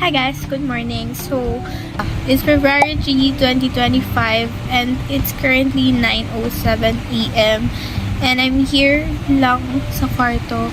Hi guys, good morning. So, it's February 3, 2025 and it's currently 9:07 p.m. and I'm here lang sa kwarto.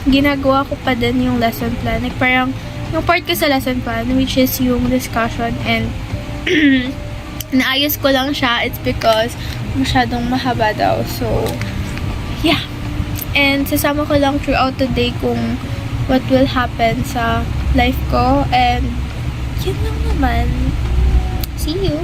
Ginagawa ko pa din yung lesson plan. Like parang yung part ko sa lesson plan which is yung discussion and naayos ko lang siya. It's because masyadong mahaba daw. So, yeah. And sasama ko lang throughout the day kung what will happen sa life ko. And yun lang naman. See you!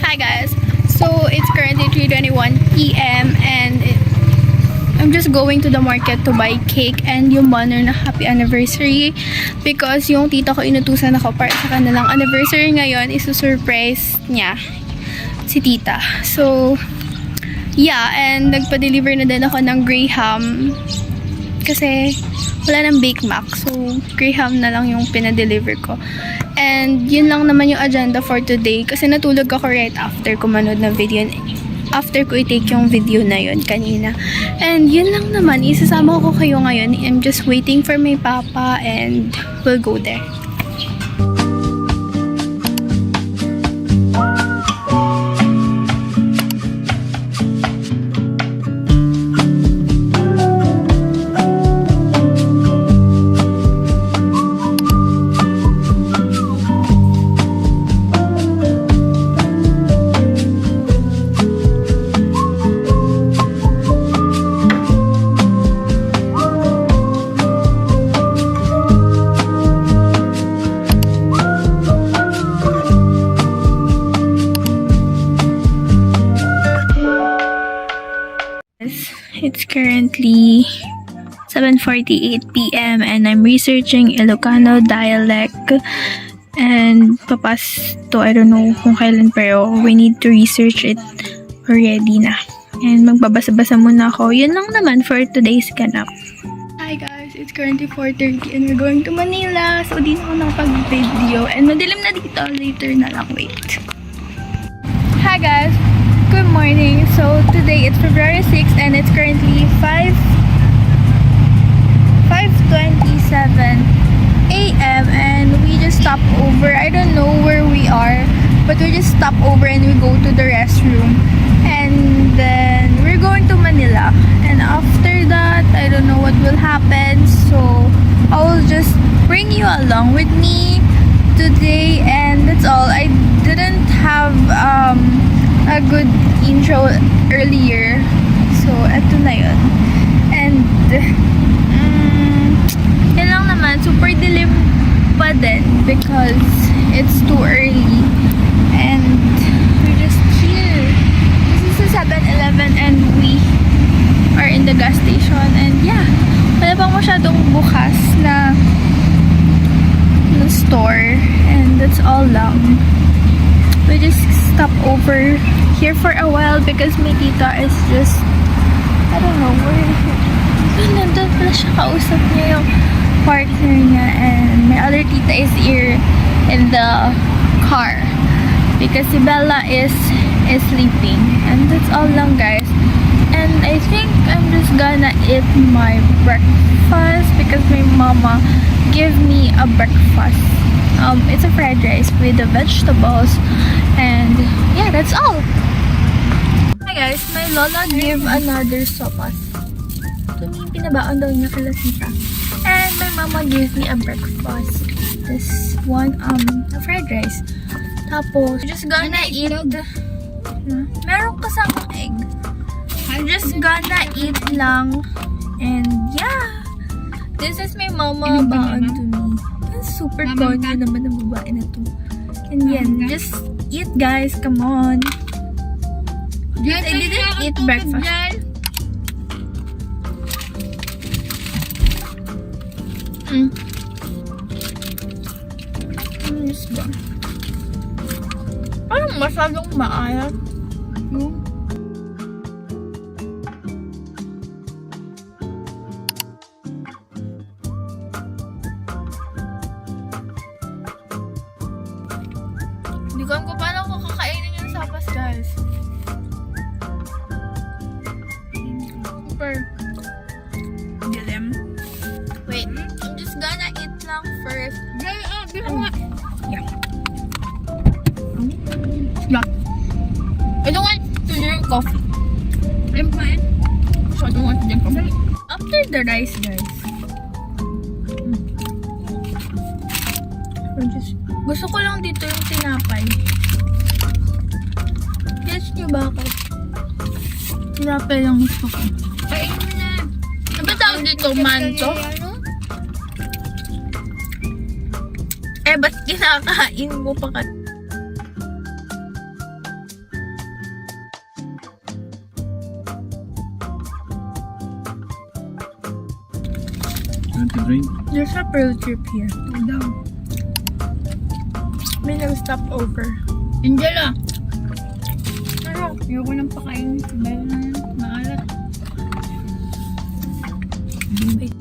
Hi guys! So, it's currently 3:21 p.m. and I'm just going to the market to buy cake and yung banner na happy anniversary because yung tita ko inutusan ako para sa kanilang anniversary ngayon, isu-surprise niya si tita. So, yeah, and nagpa-deliver na din ako ng Graham kasi wala ng Bake Mac. So, Graham na lang yung pinadeliver ko. And yun lang naman yung agenda for today kasi natulog ako right after ko manood ng video after ko i-take yung video na yun kanina. And yun lang naman, isasama ko kayo ngayon. I'm just waiting for my papa and we'll go there. It's currently 7:48 p.m. and I'm researching Ilocano dialect and papas to, I don't know kung kailan pero we need to research it already na. And magbabasa-basa muna ako. Yun lang naman for today's ganap. Hi guys, it's currently 4:30 and we're going to Manila. So di na ako nakapag-video and madilim na dito. Later na lang, wait. Hi guys! Good morning. So today it's February 6th and it's currently 5:27 a.m. and we just stopped over. I don't know where we are, but we just stopped over and we go to the restroom. And then we're going to Manila. And after that, I don't know what will happen. So I will just bring you along with me today and that's all. I didn't have a good intro earlier. So, eto na yun. And, yun lang naman. Super dilim pa din because it's too early. And, we're just here. This is a 7-Eleven and we are in the gas station. And, yeah. Wala pang masyadong bukas na store. And, that's all lang. We just stop over here for a while because my tita is just, I don't know, where nandun pala siya, kausap niya yung partner niya, and my other tita is here in the car because si Bella is sleeping. And that's all lang guys. And I think I'm just gonna eat my breakfast because my mama gave me a breakfast. It's a fried rice with the vegetables. And yeah, that's all. Hi guys, my lola gave another sopas. So, pinabaon daw niya kala tita. And my mama gave me a breakfast. This one, a fried rice. Tapos, just gonna eat. Meron kasamang egg. I'm just gonna eat lang. And yeah, this is my mama baon to me. Super konyo naman ng babae na to. And yan, just eat guys, come on. I didn't eat breakfast. Yes ba? Parang masyadong maayat. the rice, guys. Gusto ko lang dito yung tinapay. Guess nyo bakit? Tinapay lang gusto ko. Kain mo na. Ano ba tawag dito? Manto? Eh, ba't kinakain mo pa ka? Want to drink? There's a pearl trip here. Ito daw. May nag-stop over. Angela. Pero, Ayoko nang pakain. Dahil na yan. Maalat. wait.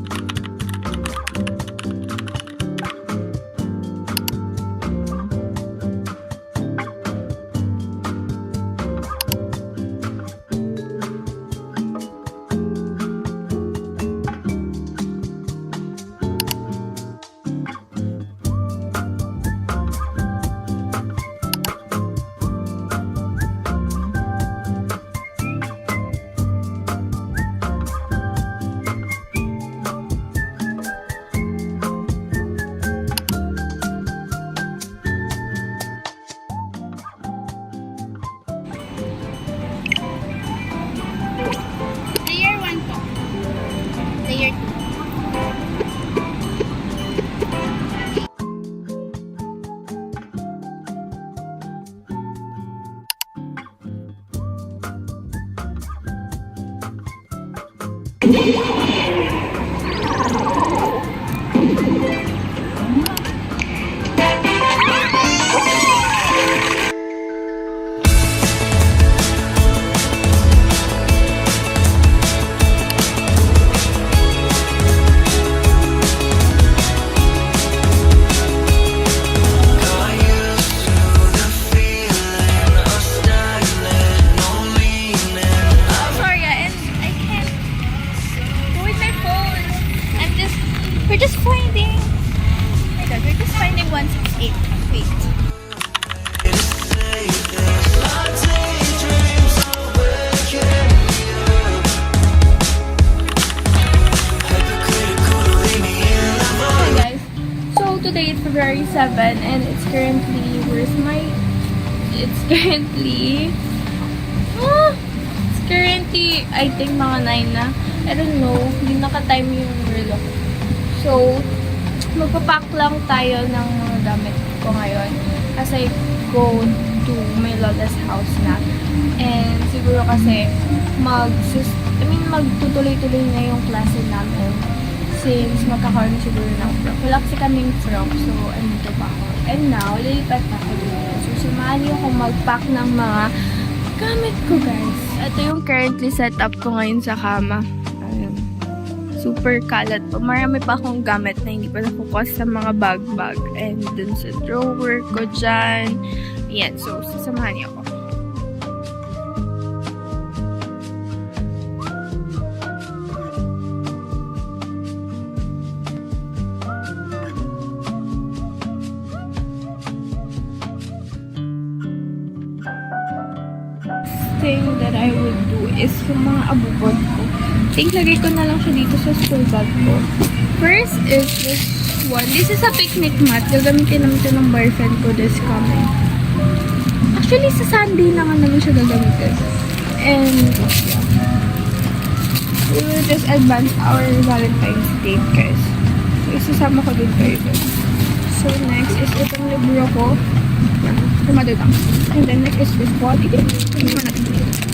Layer 1 po. Layer 2. Sorry, and I can't go with my phone. We're just finding. Oh my god, we're just finding 168. Wait. Hey guys, so today is February 7 and it's currently, it's currently, I think mga 9 na. I don't know, hindi naka-time yung relo ko. So, magpapack lang tayo ng mga damit ko ngayon as I go to my lola's house na. And siguro kasi magtutuloy-tuloy na yung klase namin since magkakaroon siguro ng prom. Wala kasi kaming prom, so andito pa ako. And now, lilipat na ako dito. So, samahan niyo akong mag-pack ng mga gamit ko, guys. Ito yung currently setup ko ngayon sa kama. Ayun. Super kalat po. Marami pa akong gamit na hindi pa nakukuha sa mga bag-bag. And dun sa drawer ko dyan. Ayan. So, sasamahan niyo ako. Thing that I would do is yung mga abubot ko. I think lagay ko na lang siya dito sa school bag ko. First is this one. This is a picnic mat. Gagamitin naman ito ng boyfriend ko this coming. Actually, sa Sunday na nga naman siya gagamitin. And, yeah. We will just advance our Valentine's date, guys. So, isasama ko din kayo dun. So, next is itong libro ko. Yan. Tumado lang. And then, next is this squad.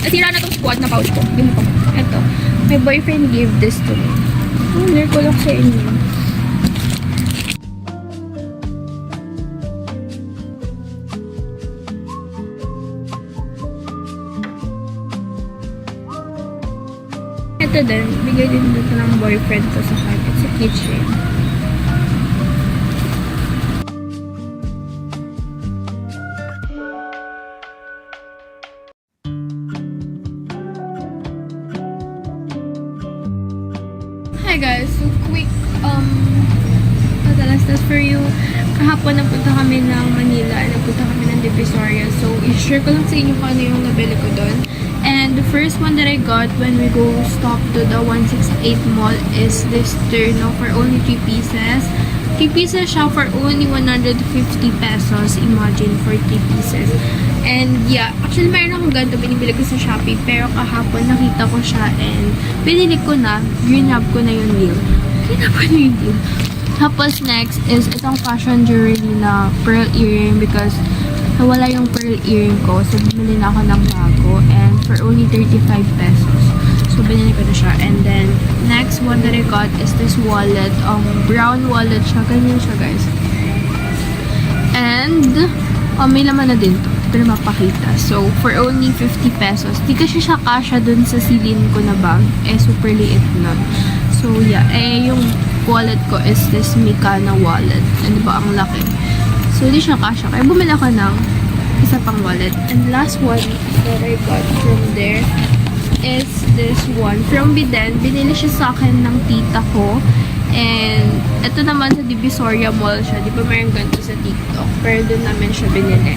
Nasira na itong squad na pouch ko. Bili ko. Ito. My boyfriend gave this to me. Nire ko lang sa inyo. Ito din. Bigay din dito ng boyfriend ko sa kanya. It's a keychain. Hi guys, so quick patalastas for you. Kahapon nagpunta kami ng Manila, nagpunta kami ng Divisoria. So, i-share ko lang sa inyo kung ano yung nabili ko doon. And the first one that I got when we go stop to the 168 mall is this turno for only 3 pieces. 3 pieces siya for only 150 pesos. Imagine, for 3 pieces. And yeah, actually meron akong ganito binibili ko sa Shopee, pero kahapon nakita ko siya and pinili ko na, grab ko na yung deal. Grab ko na yung deal. Tapos next is itong fashion jewelry na pearl earring because nawala yung pearl earring ko. So, bumili na ako ng bago. And for only 35 pesos. So, binili ko na siya. And then, next one that I got is this wallet. Brown wallet siya. Ganyan siya, guys. And, may laman na din to. Pero mapakita. So, for only 50 pesos. Di kasi siya kasha dun sa silin ko na bag. Super liit nun. So, yeah. Yung wallet ko is this Mikana wallet. Ano ba? Ang laki. So, di siya kasha. Kaya bumili ako ng isa pang wallet. And last one that I got from there is this one. From Biden. Binili siya sa akin ng tita ko. And, ito naman sa Divisoria Mall siya. Di ba mayroong ganito sa TikTok? Pero doon namin siya binili.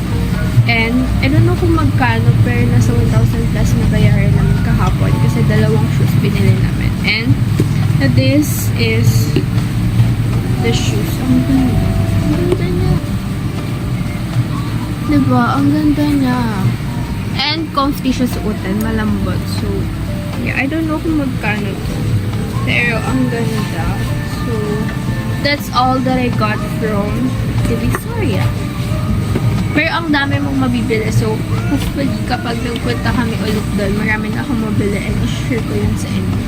And, I don't know kung magkano, pero nasa 1,000 plus na bayaran namin kahapon. Kasi dalawang shoes binili namin. And, this is the shoes. Ang ganda. Ang ganda niya. Diba? Ang ganda niya. And comfy siya suotan. Malambot. So, yeah. I don't know kung magkano to. Pero, ang ganda. So, that's all that I got from Divisoria. Pero, ang dami mong mabibili. So, hopefully, kapag nagpunta kami ulit doon, marami na akong mabili and i-share ko yun sa inyo.